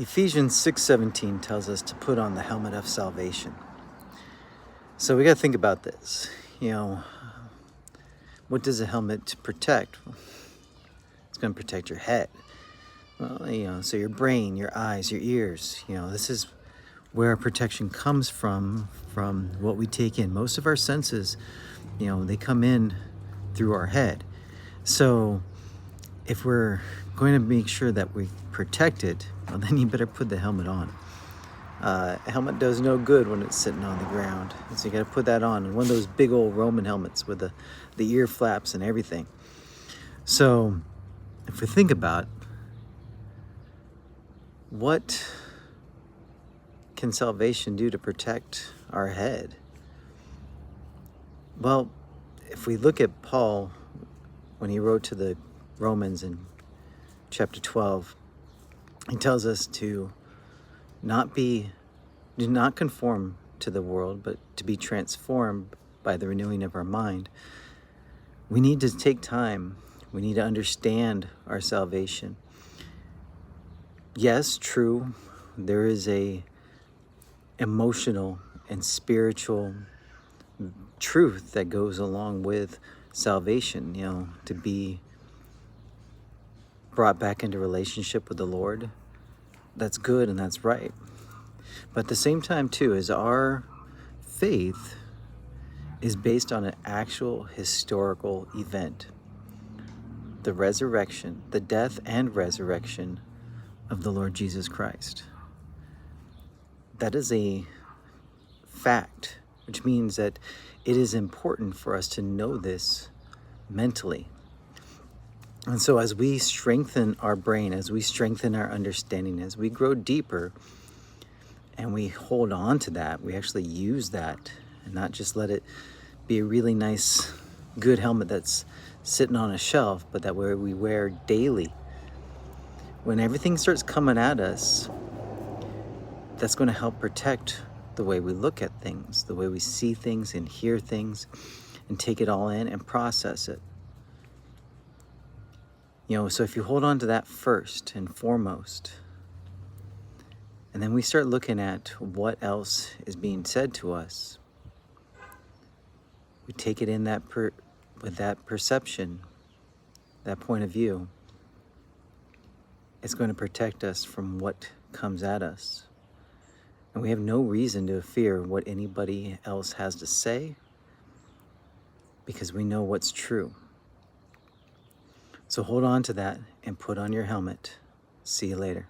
Ephesians 6:17 tells us to put on the helmet of salvation. So we got to think about this. What does a helmet protect? It's going to protect your head. Well, so your brain, your eyes, your ears, this is where our protection comes from what we take in. Most of our senses, they come in through our head. So if we're going to make sure that we protect it, well, then you better put the helmet on. A helmet does no good when it's sitting on the ground. So you got to put that on. And one of those big old Roman helmets with the ear flaps and everything. So if we think about what can salvation do to protect our head? Well, if we look at Paul when he wrote to the Romans in chapter 12, he tells us to do not conform to the world, but to be transformed by the renewing of our mind. We need to take time. We need to understand our salvation. Yes, true, there is a emotional and spiritual truth that goes along with salvation, to be brought back into relationship with the Lord. That's good and that's right. But at the same time, too, is our faith is based on an actual historical event. The resurrection, the death and resurrection of the Lord Jesus Christ. That is a fact, which means that it is important for us to know this mentally. And so as we strengthen our brain, as we strengthen our understanding, as we grow deeper and we hold on to that, we actually use that and not just let it be a really nice, good helmet that's sitting on a shelf, but that we wear daily. When everything starts coming at us, that's going to help protect the way we look at things, the way we see things and hear things and take it all in and process it. So if you hold on to that first and foremost, and then we start looking at what else is being said to us, we take it in with that perception, that point of view, it's going to protect us from what comes at us. And we have no reason to fear what anybody else has to say because we know what's true. So hold on to that and put on your helmet. See you later.